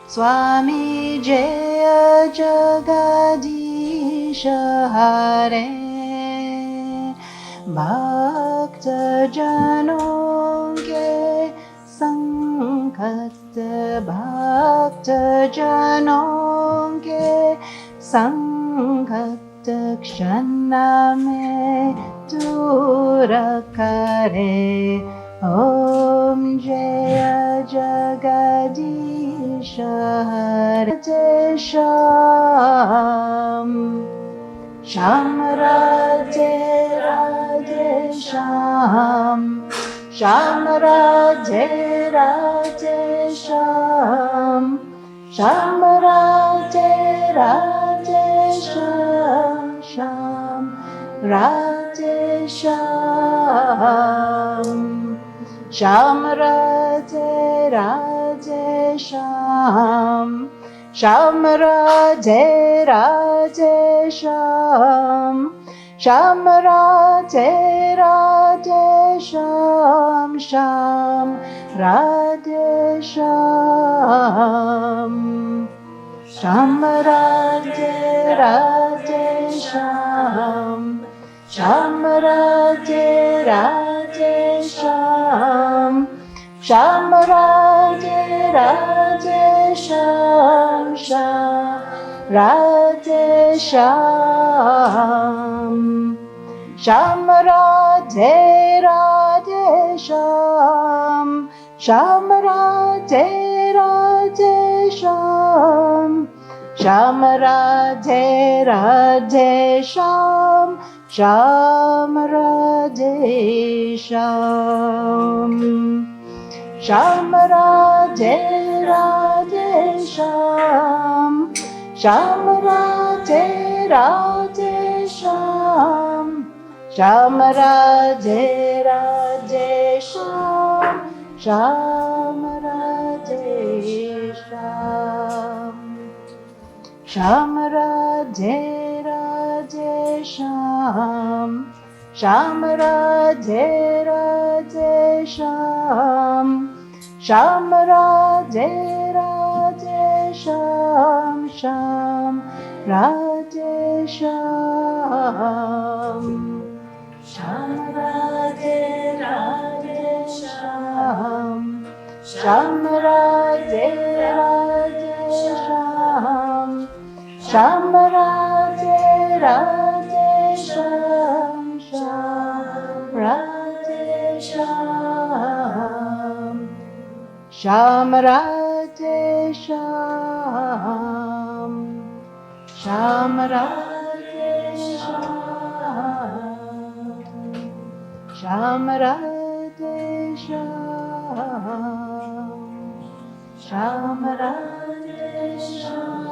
Swami Jaya Jagadisha Hare Bhakta Janon ke Sankat Bhakta Janon ke Sankat Kshana me Dura Kare Om Jaya Jagadisha Hare Sham Sham Radhe Radhe Sham Sham Radhe Radhe Sham Sham Radhe Radhe Sham Sham Radhe Sham Sham Radhe Radhe Sham Sham Radhe Radhe Sham Sham Radhe Radhe Sham Sham Radhe Sham Sham Radhe Radhe Sham Sham Radhe Radhe Sham Sham Radhe Radhe Sham Sham Radhe Sham Sham Radhe Radhe Sham Sham Radhe Radhe Sham Sham Radhe Radhe Sham Sham Radhe Sham Sham Radhe Radhe Sham Sham Radhe Radhe Sham Sham Radhe Radhe Sham Sham Radhe Sham Sham Radhe Radhe Sham Sham Radhe Radhe Sham Sham Radhe Radhe Sham Sham Radhe Sham Sham Radhe Radhe Sham Sham Radhe Radhe Sham Sham Radhe Radhe Sham Sham Radhe Sham Sham Radhe Sham Sham Radhe Sham Sham Radhe Sham Sham Radhe Sham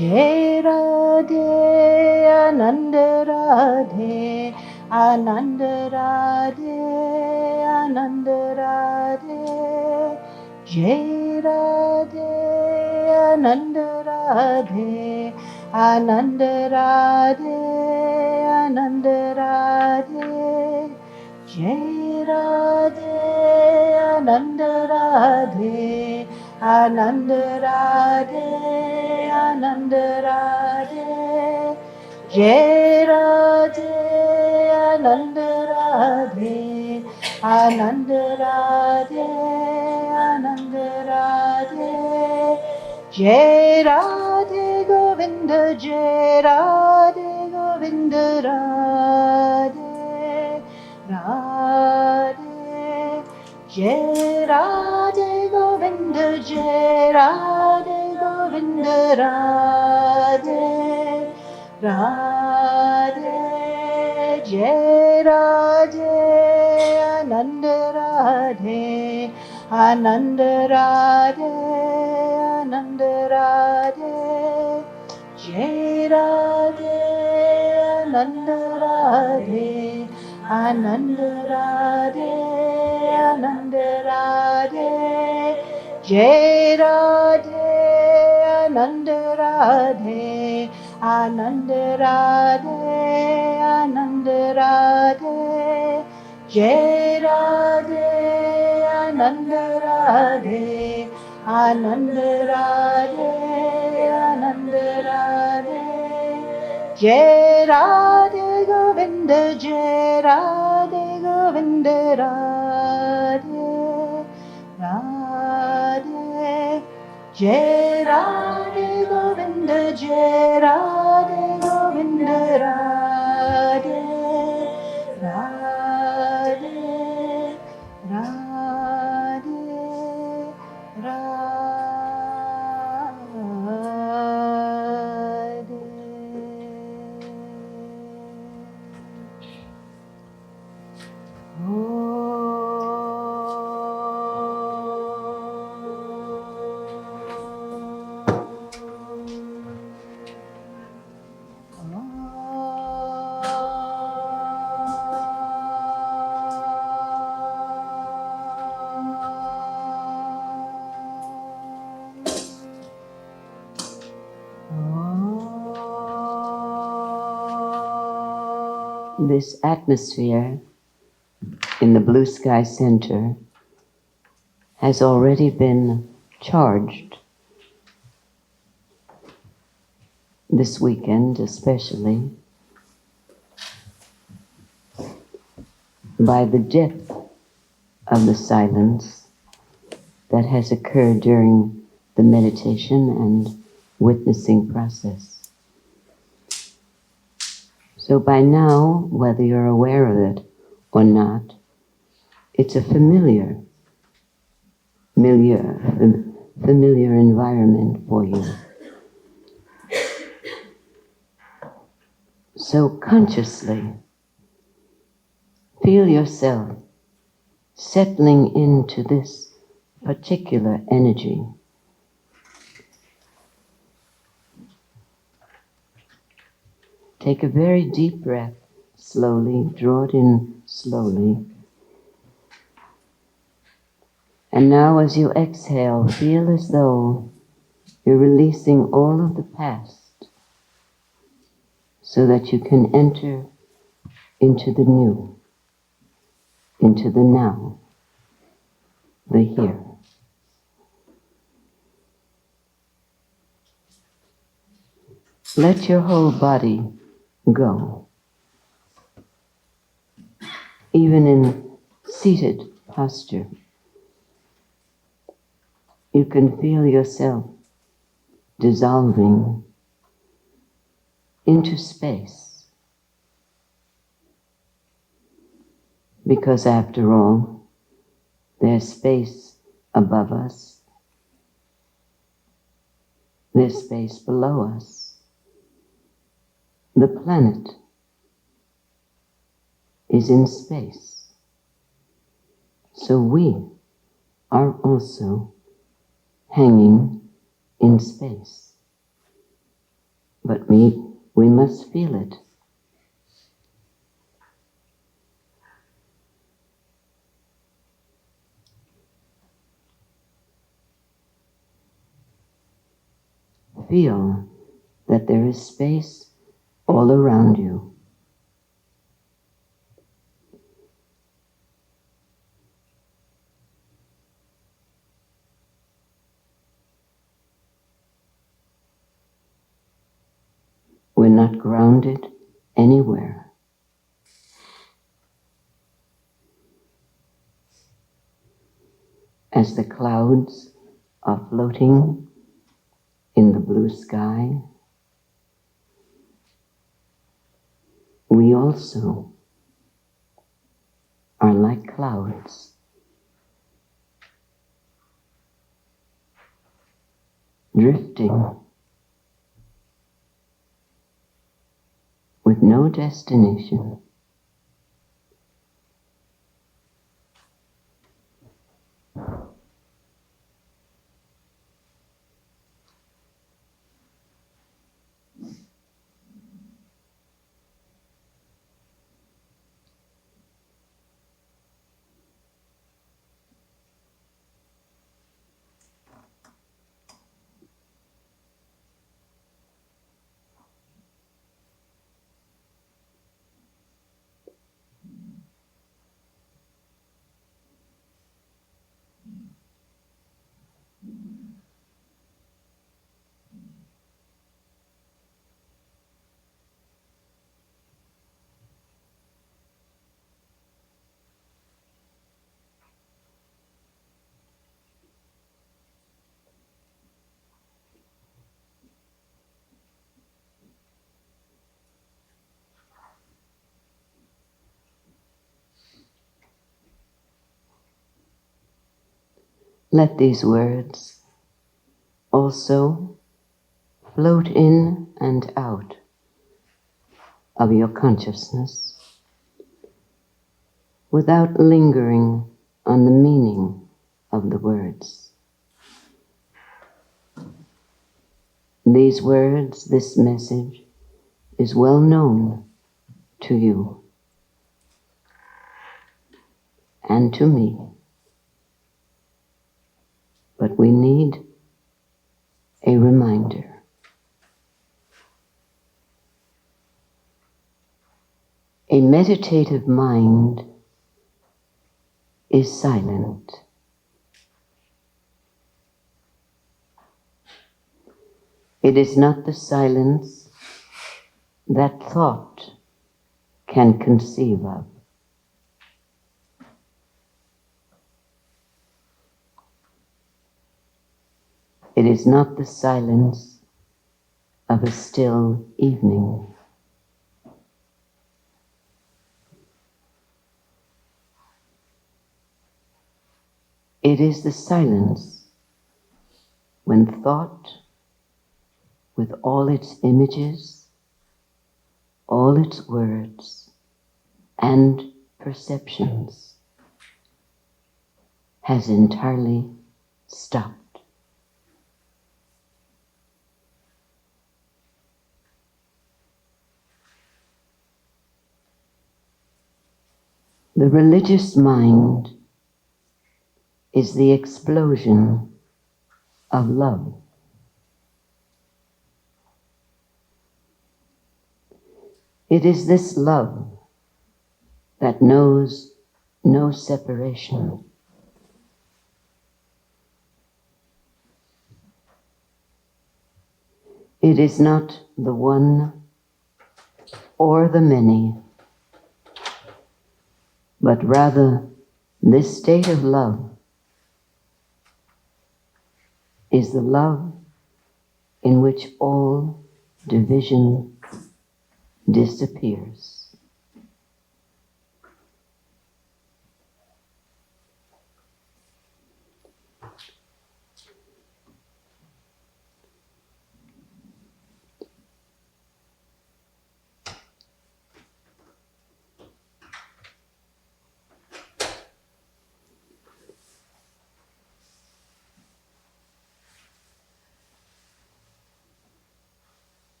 Jai Radhe Ananda Radhe Ananda Radhe Ananda Radhe Jai Radhe Ananda Radhe Ananda Radhe Ananda Radhe Jai Radhe Ananda Radhe Ananda Radhe Ananda Radhe Jai Radhe Ananda Radhe Ananda Radhe Ananda Radhe Jai Radhe Govinda Jai Radhe Govinda Radhe Radhe Jai Radhe Govinda Jai Radhe Govinda Radhe Radhe Jai Radhe Ananda Radhe Ananda Radhe Ananda Radhe Jai Radhe Ananda Radhe, Ananda Radhe, Ananda Radhe, Jai Radhe, Ananda Radhe, Ananda Radhe, Ananda Radhe, Jai Radhe, Ananda Radhe, Ananda Radhe, Ananda Radhe, Jai Radhe Govinda, Jai Radhe Govinda, Radhe Radhe, Jai Radhe Govinda, Jai Radhe Govinda, Radhe Radhe Radhe Radhe. This atmosphere in the Blue Sky Center has already been charged this weekend, especially by the depth of the silence that has occurred during the meditation and witnessing process. So by now, whether you're aware of it or not, it's a familiar environment for you. So consciously feel yourself settling into this particular energy. Take a very deep breath, slowly, draw it in slowly. And now as you exhale, feel as though you're releasing all of the past so that you can enter into the new, into the now, the here. Let your whole body go. Even in seated posture, you can feel yourself dissolving into space. Because after all, there's space above us, there's space below us. The planet is in space. So we are also hanging in space. But we must feel it. Feel that there is space all around you. We're not grounded anywhere. As the clouds are floating in the blue sky, we also are like clouds, drifting with no destination. Let these words also float in and out of your consciousness without lingering on the meaning of the words. These words, this message, is well known to you and to me, but we need a reminder. A meditative mind is silent. It is not the silence that thought can conceive of. It is not the silence of a still evening. It is the silence when thought, with all its images, all its words, and perceptions, has entirely stopped. The religious mind is the explosion of love. It is this love that knows no separation. It is not the one or the many, but rather this state of love is the love in which all division disappears.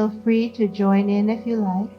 feel free to join in if you like.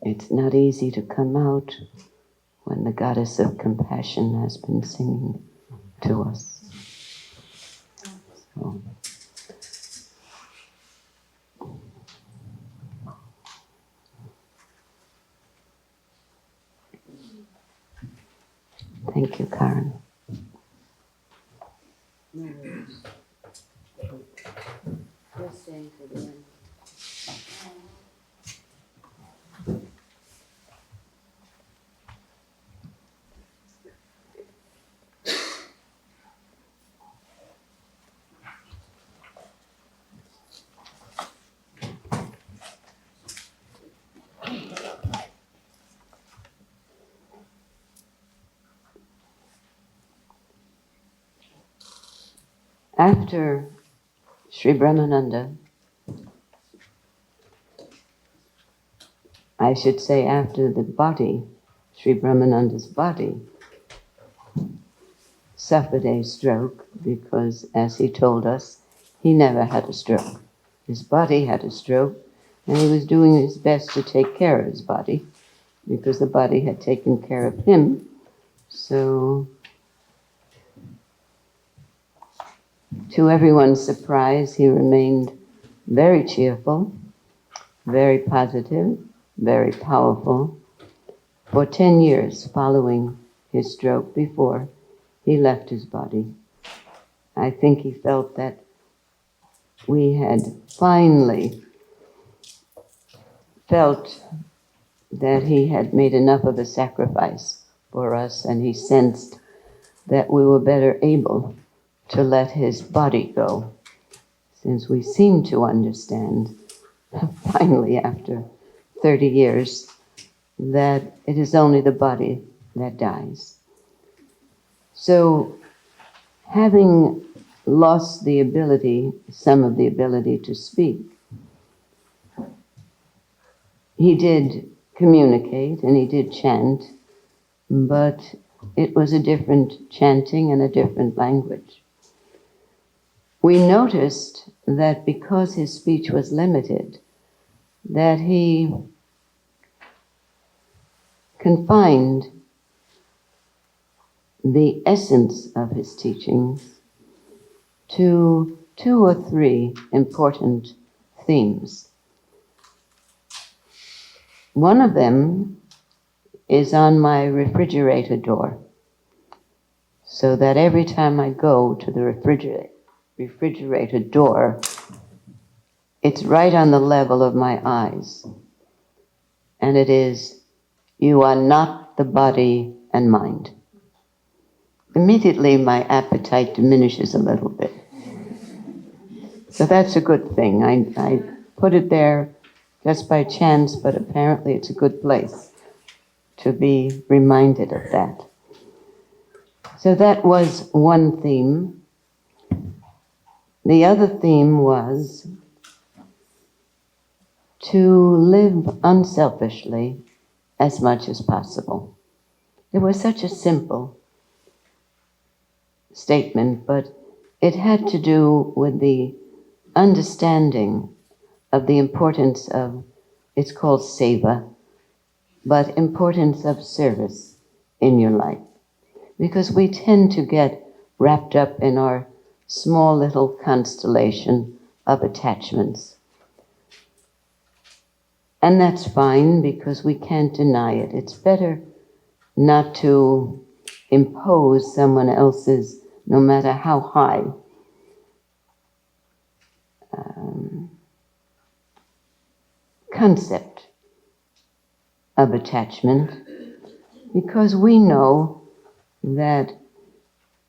It's not easy to come out when the goddess of compassion has been singing to us. So, thank you, Karen. No worries. Just staying for the end. After Sri Brahmananda, I should say after the body, Sri Brahmananda's body, suffered a stroke because, as he told us, he never had a stroke. His body had a stroke, and he was doing his best to take care of his body because the body had taken care of him. So, to everyone's surprise, he remained very cheerful, very positive, very powerful for 10 years following his stroke before he left his body. I think he felt that we had finally felt that he had made enough of a sacrifice for us, and he sensed that we were better able to let his body go, since we seem to understand, finally after 30 years, that it is only the body that dies. So, having lost the ability, some of the ability to speak, he did communicate and he did chant, but it was a different chanting and a different language. We noticed that because his speech was limited, that he confined the essence of his teachings to 2 or 3 important themes. One of them is on my refrigerator door, so that every time I go to the refrigerator door, it's right on the level of my eyes. And it is, "You are not the body and mind." Immediately my appetite diminishes a little bit. So that's a good thing. I put it there just by chance, but apparently it's a good place to be reminded of that. So that was one theme. The other theme was to live unselfishly as much as possible. It was such a simple statement, but it had to do with the understanding of the importance of, it's called seva, but importance of service in your life. Because we tend to get wrapped up in our small little constellation of attachments. And that's fine because we can't deny it. It's better not to impose someone else's, no matter how high, concept of attachment, because we know that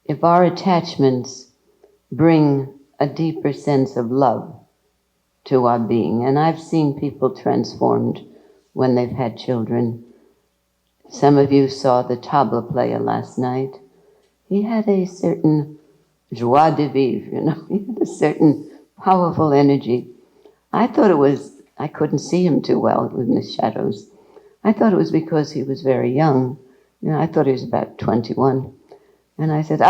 if our attachments bring a deeper sense of love to our being, and I've seen people transformed when they've had children. Some of you saw the tabla player last night. He had a certain joie de vivre, he had a certain powerful energy. I couldn't see him too well in the shadows. I thought it was because he was very young. I thought he was about 21. And I said,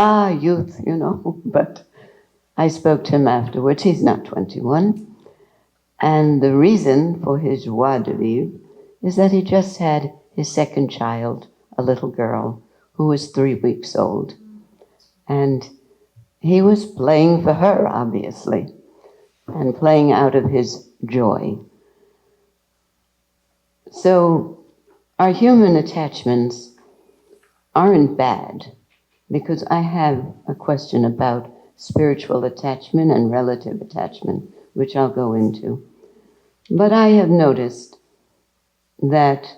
youth, but I spoke to him afterwards. He's not 21. And the reason for his joie de vivre is that he just had his second child, a little girl, who was 3 weeks old. And he was playing for her, obviously, and playing out of his joy. So our human attachments aren't bad, because I have a question about spiritual attachment and relative attachment, which I'll go into. But I have noticed that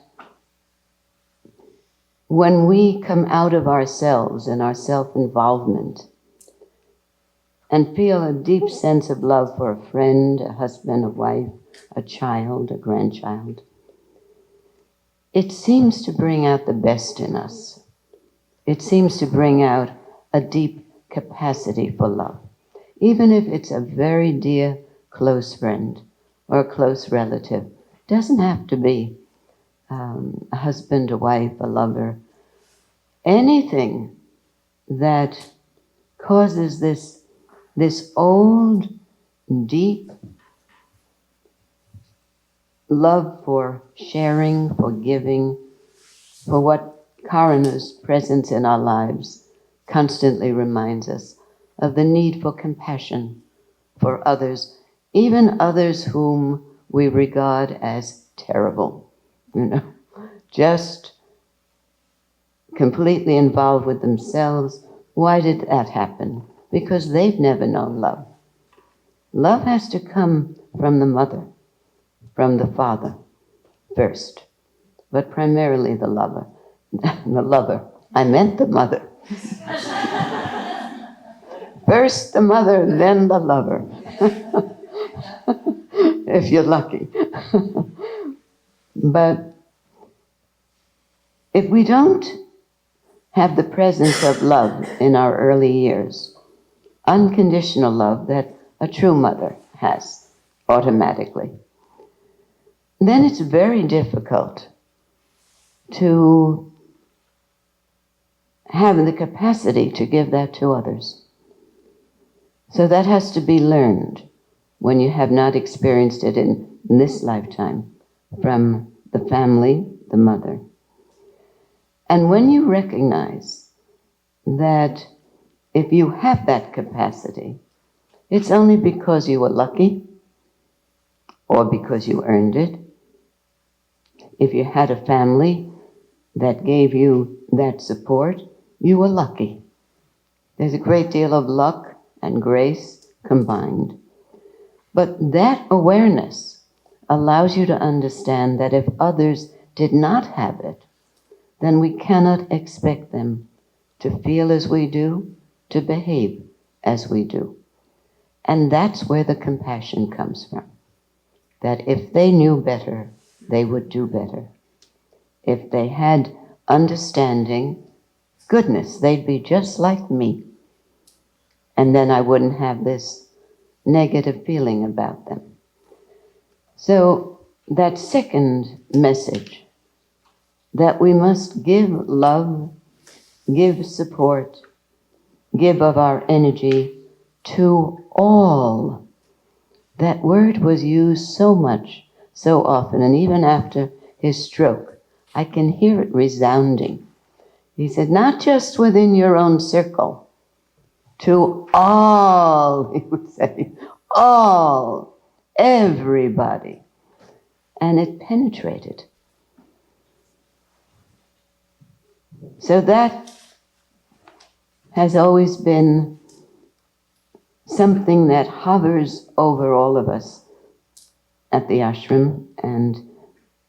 when we come out of ourselves and our self-involvement and feel a deep sense of love for a friend, a husband, a wife, a child, a grandchild, it seems to bring out the best in us. It seems to bring out a deep capacity for love, even if it's a very dear, close friend or a close relative. It doesn't have to be a husband, a wife, a lover. Anything that causes this old, deep love for sharing, for giving, for what Karana's presence in our lives constantly reminds us of the need for compassion for others, even others whom we regard as terrible, just completely involved with themselves. Why did that happen? Because they've never known love. Love has to come from the mother, from the father first, but primarily the lover. The lover. I meant the mother. First the mother, then the lover. If you're lucky. But if we don't have the presence of love in our early years, unconditional love that a true mother has automatically, then it's very difficult to have the capacity to give that to others. So that has to be learned when you have not experienced it in this lifetime from the family, the mother. And when you recognize that if you have that capacity, it's only because you were lucky or because you earned it. If you had a family that gave you that support, you were lucky. There's a great deal of luck and grace combined. But that awareness allows you to understand that if others did not have it, then we cannot expect them to feel as we do, to behave as we do. And that's where the compassion comes from. That if they knew better, they would do better. If they had understanding, goodness, they'd be just like me. And then I wouldn't have this negative feeling about them. So that second message, that we must give love, give support, give of our energy to all. That word was used so much, so often, and even after his stroke, I can hear it resounding. He said, not just within your own circle, to all, he would say, all, everybody. And it penetrated. So that has always been something that hovers over all of us at the ashram and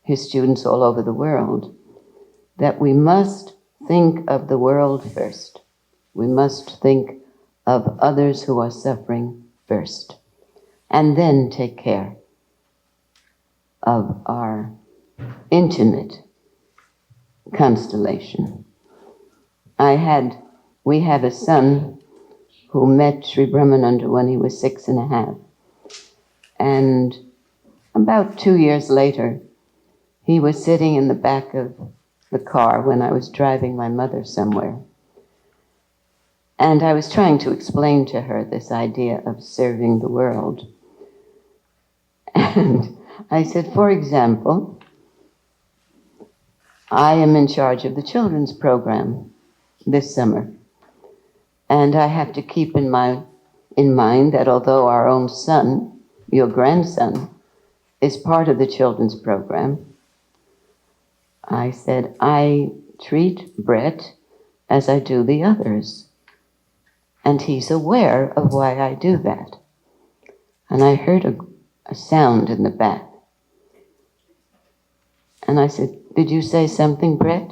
his students all over the world, that we must think of the world first. We must think of others who are suffering first, and then take care of our intimate constellation. We have a son who met Sri Brahmananda when he was 6.5. And about 2 years later, he was sitting in the back of the car when I was driving my mother somewhere. And I was trying to explain to her this idea of serving the world. And I said, for example, I am in charge of the children's program this summer. And I have to keep in mind that although our own son, your grandson, is part of the children's program, I said, I treat Brett as I do the others. And he's aware of why I do that. And I heard a sound in the back. And I said, did you say something, Brett?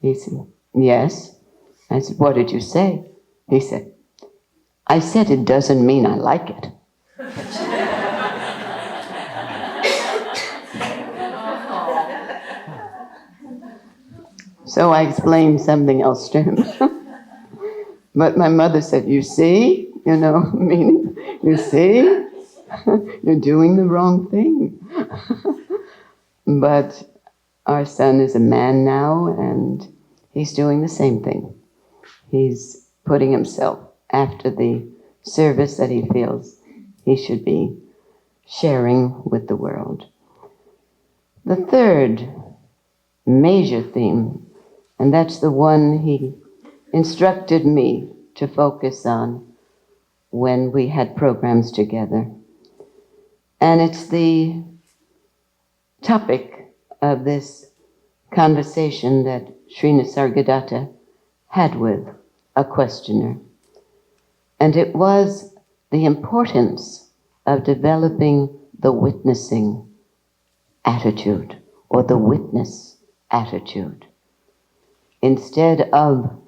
He said, yes. I said, what did you say? He said, I said it doesn't mean I like it. So I explained something else to him. But my mother said, you see, meaning, you see, you're doing the wrong thing. But our son is a man now, and he's doing the same thing. He's putting himself after the service that he feels he should be sharing with the world. The third major theme, and that's the one he instructed me to focus on when we had programs together. And it's the topic of this conversation that Sri Nisargadatta had with a questioner. And it was the importance of developing the witnessing attitude, or the witness attitude, instead of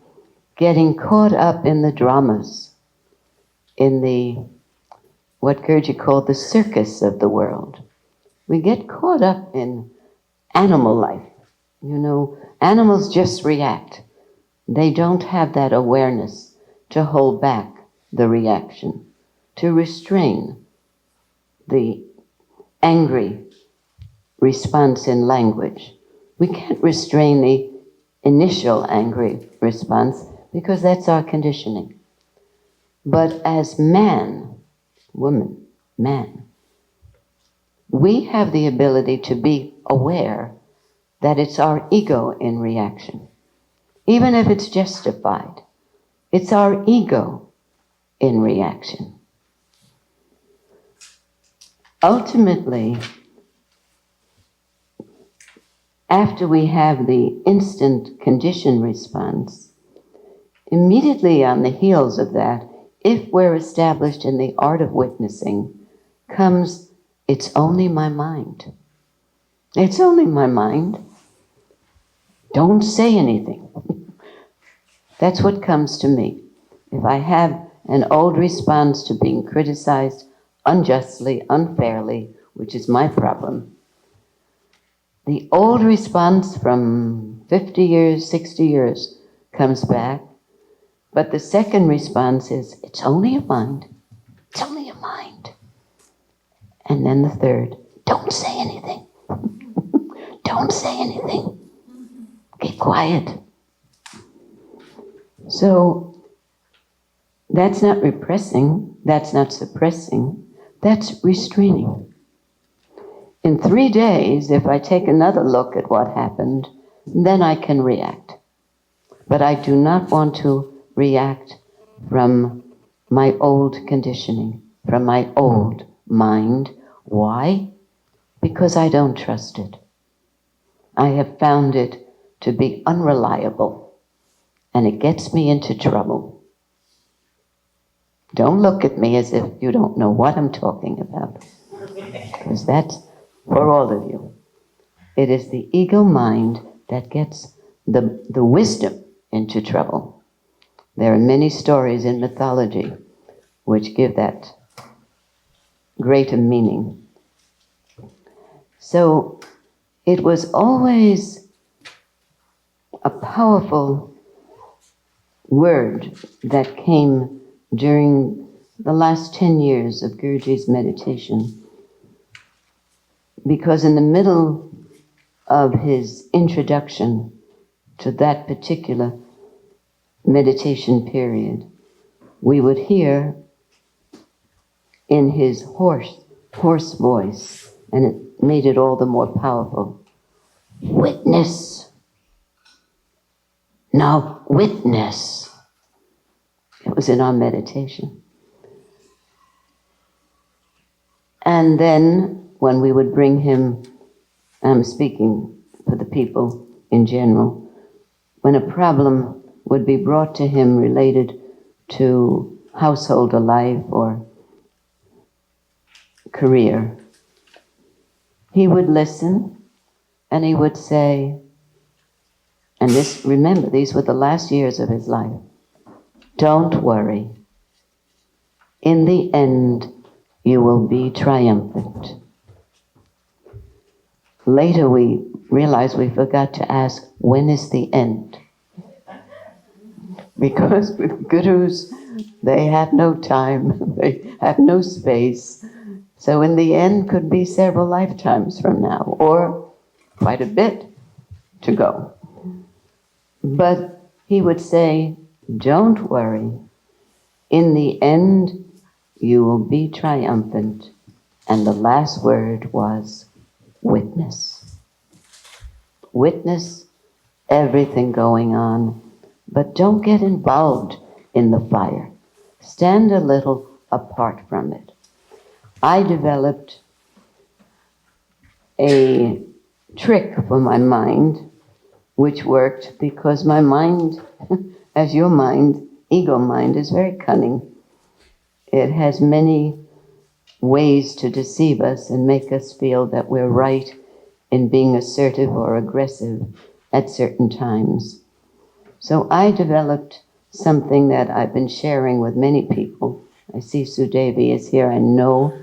getting caught up in the dramas, in the, what Gurdjieff called the circus of the world. We get caught up in animal life. Animals just react. They don't have that awareness to hold back the reaction, to restrain the angry response in language. We can't restrain the initial angry response because that's our conditioning. But as man, woman, man, we have the ability to be aware that it's our ego in reaction. Even if it's justified, it's our ego in reaction. Ultimately, after we have the instant conditioned response, immediately on the heels of that, if we're established in the art of witnessing, comes, it's only my mind. It's only my mind. Don't say anything. That's what comes to me. If I have an old response to being criticized unjustly, unfairly, which is my problem, the old response from 50 years, 60 years comes back, but the second response is, it's only a mind. It's only a mind. And then the third, don't say anything. Don't say anything. Keep quiet. So that's not repressing, that's not suppressing, that's restraining. In 3 days, if I take another look at what happened, then I can react. But I do not want to react from my old conditioning, from my old mind. Why? Because I don't trust it. I have found it to be unreliable, and it gets me into trouble. Don't look at me as if you don't know what I'm talking about, because that's for all of you. It is the ego mind that gets the wisdom into trouble. There are many stories in mythology which give that greater meaning. So it was always a powerful word that came during the last 10 years of Gurdjieff's meditation, because in the middle of his introduction to that particular meditation period, we would hear in his hoarse voice, and it made it all the more powerful, witness, Now witness. It was in our meditation. And then when we would bring him, I'm speaking for the people in general, when a problem would be brought to him related to household life or career, he would listen and he would say, and this, remember, these were the last years of his life, don't worry. In the end, you will be triumphant. Later we realized we forgot to ask, when is the end? Because with gurus, they have no time, they have no space. So in the end could be several lifetimes from now, or quite a bit to go. But he would say, don't worry. In the end, you will be triumphant. And the last word was witness. Witness everything going on, but don't get involved in the fire. Stand a little apart from it. I developed a trick for my mind, which worked because my mind, as your mind, ego mind, is very cunning. It has many ways to deceive us and make us feel that we're right in being assertive or aggressive at certain times. So I developed something that I've been sharing with many people. I see Sudevi is here. I know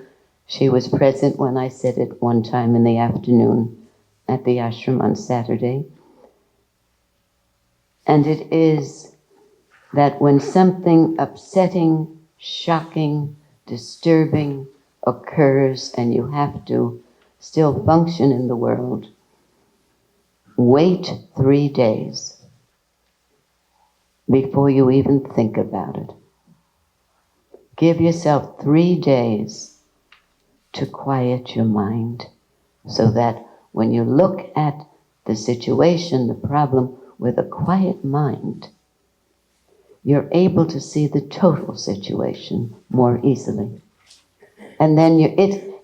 she was present when I said it one time in the afternoon at the ashram on Saturday. And it is that when something upsetting, shocking, disturbing occurs and you have to still function in the world, wait 3 days before you even think about it. Give yourself 3 days to quiet your mind so that when you look at the situation, the problem, with a quiet mind, you're able to see the total situation more easily. And then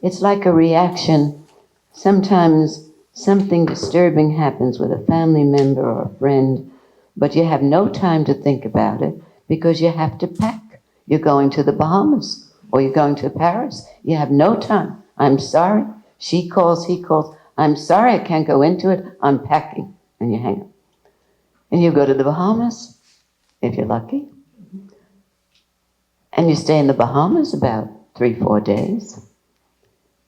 it's like a reaction. Sometimes something disturbing happens with a family member or a friend, but you have no time to think about it because you have to pack. You're going to the Bahamas or you're going to Paris. You have no time. I'm sorry. She calls, he calls. I'm sorry, I can't go into it. I'm packing. And you hang up. And you go to the Bahamas, if you're lucky. And you stay in the Bahamas about 3-4 days.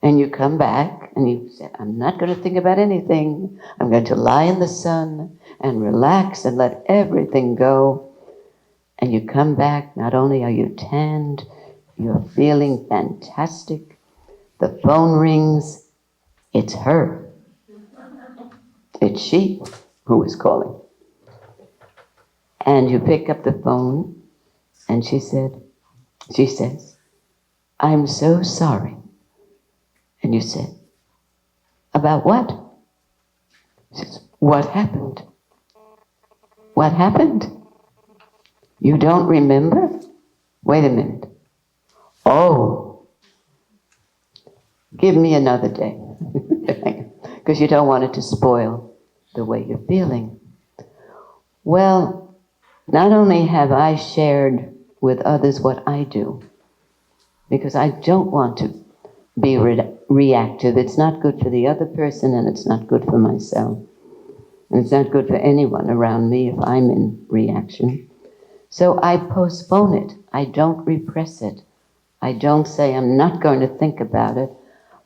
And you come back and you say, I'm not going to think about anything. I'm going to lie in the sun and relax and let everything go. And you come back, not only are you tanned, you're feeling fantastic. The phone rings. It's her. It's she who is calling. And you pick up the phone and she says, I'm so sorry. And you said, about what? She says, what happened? What happened? You don't remember? Wait a minute. Oh, give me another day. Because you don't want it to spoil the way you're feeling. Well, not only have I shared with others what I do, because I don't want to be reactive. It's not good for the other person and it's not good for myself. And it's not good for anyone around me if I'm in reaction. So I postpone it. I don't repress it. I don't say I'm not going to think about it.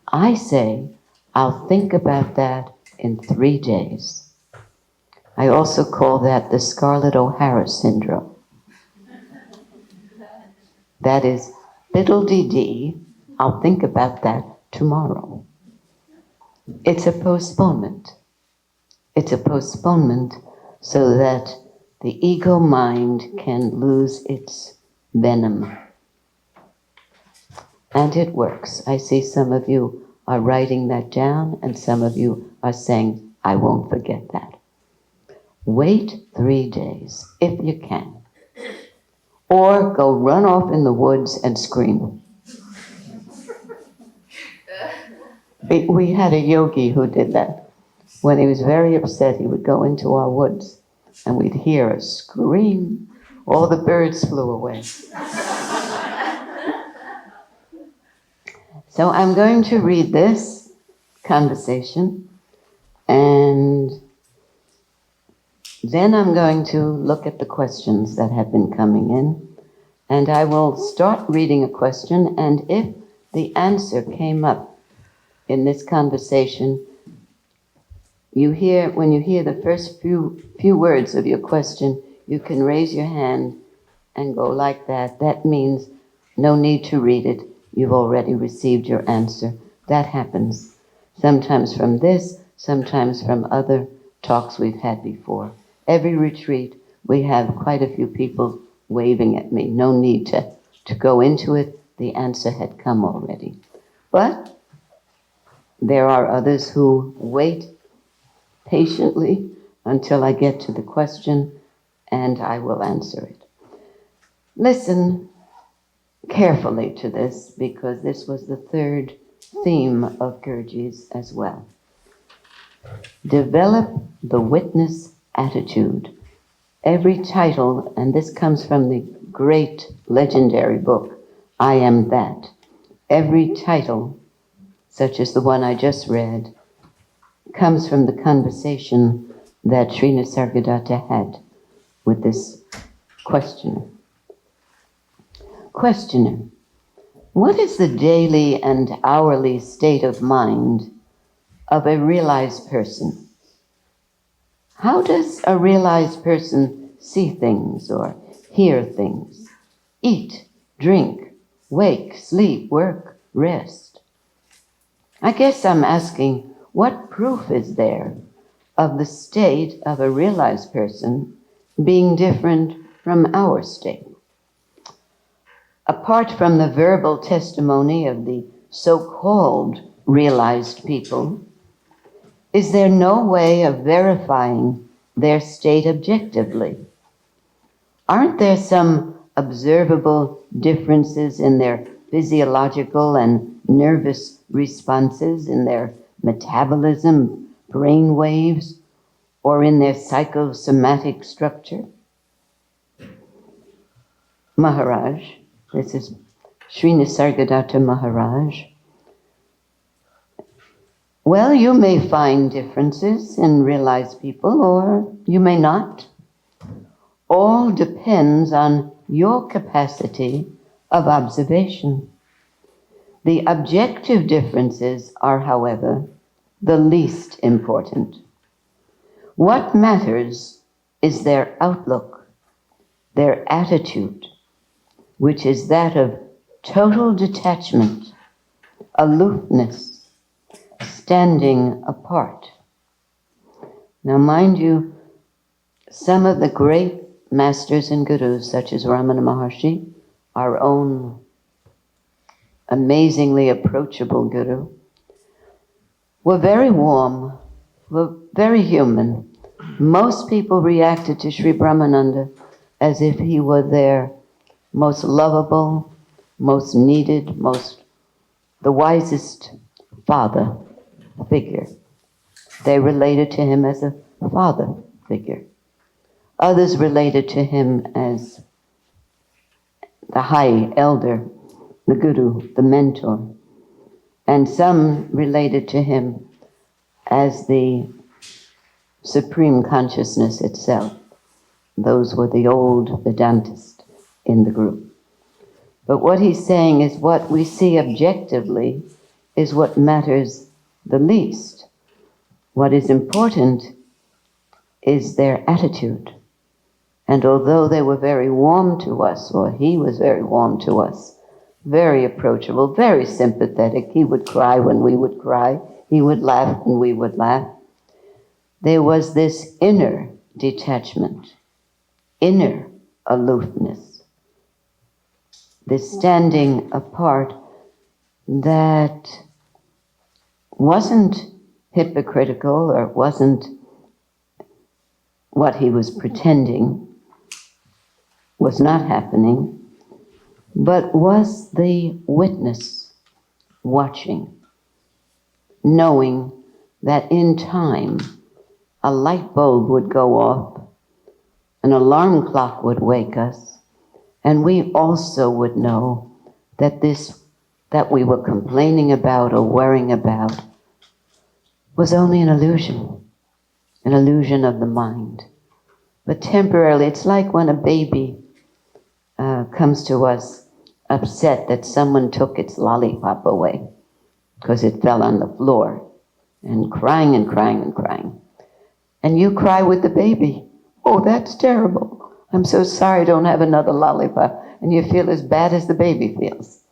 I say I'll think about that in 3 days. I also call that the Scarlett O'Hara syndrome. That is, fiddle-dee-dee, I'll think about that tomorrow. It's a postponement. It's a postponement so that the ego mind can lose its venom. And it works. I see some of you are writing that down and some of you are saying, I won't forget that. Wait 3 days, if you can. Or go run off in the woods and scream. We had a yogi who did that. When he was very upset, he would go into our woods and we'd hear a scream. All the birds flew away. So I'm going to read this conversation, and then I'm going to look at the questions that have been coming in, and I will start reading a question, and if the answer came up in this conversation, when you hear the first few words of your question, you can raise your hand and go like that. That means no need to read it. You've already received your answer. That happens. Sometimes from this, sometimes from other talks we've had before. Every retreat, we have quite a few people waving at me. No need to go into it. The answer had come already. But there are others who wait patiently until I get to the question, and I will answer it. Listen carefully to this, because this was the third theme of Gurdjieff's as well. Develop the witness attitude. Every title, and this comes from the great legendary book, I Am That. Every title, such as the one I just read, comes from the conversation that Sri Nisargadatta had with this questioner. Questioner, what is the daily and hourly state of mind of a realized person? How does a realized person see things or hear things, eat, drink, wake, sleep, work, rest? I guess I'm asking, what proof is there of the state of a realized person being different from our state? Apart from the verbal testimony of the so-called realized people, is there no way of verifying their state objectively? Aren't there some observable differences in their physiological and nervous responses, in their metabolism, brain waves, or in their psychosomatic structure? Maharaj, this is Sri Nisargadatta Maharaj. Well, you may find differences in realized people, or you may not. All depends on your capacity of observation. The objective differences are, however, the least important. What matters is their outlook, their attitude, which is that of total detachment, aloofness, standing apart. Now, mind you, some of the great masters and gurus, such as Ramana Maharshi, our own amazingly approachable guru, were very warm, were very human. Most people reacted to Sri Brahmananda as if he were their most lovable, most needed, the wisest father figure. They related to him as a father figure. Others related to him as the high elder, the guru, the mentor. And some related to him as the supreme consciousness itself. Those were the old Vedantists in the group. But what he's saying is what we see objectively is what matters the least. What is important is their attitude. And although they were very warm to us, or he was very warm to us, very approachable, very sympathetic, he would cry when we would cry, he would laugh when we would laugh, there was this inner detachment, inner aloofness, this standing apart that wasn't hypocritical or wasn't what he was pretending was not happening, but was the witness watching, knowing that in time a light bulb would go off, an alarm clock would wake us, and we also would know that this that we were complaining about or worrying about was only an illusion of the mind. But temporarily, it's like when a baby comes to us upset that someone took its lollipop away because it fell on the floor, and crying and crying and crying. And you cry with the baby. Oh, that's terrible. I'm so sorry I don't have another lollipop. And you feel as bad as the baby feels.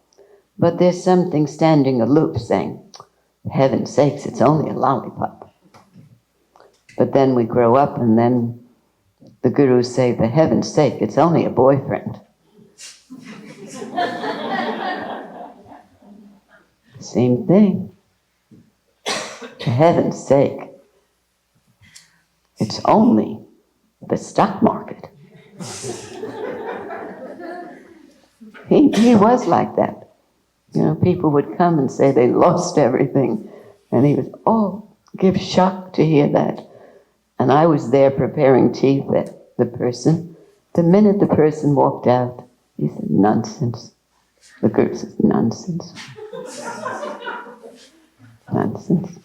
But there's something standing aloof saying, heaven's sakes, it's only a lollipop. But then we grow up and then the gurus say, for heaven's sake, it's only a boyfriend. Same thing. For heaven's sake, it's only the stock market. He was like that. You know, people would come and say they lost everything. And he was, give shock to hear that. And I was there preparing tea for the person. The minute the person walked out, he said, nonsense. The guru says, nonsense. Nonsense.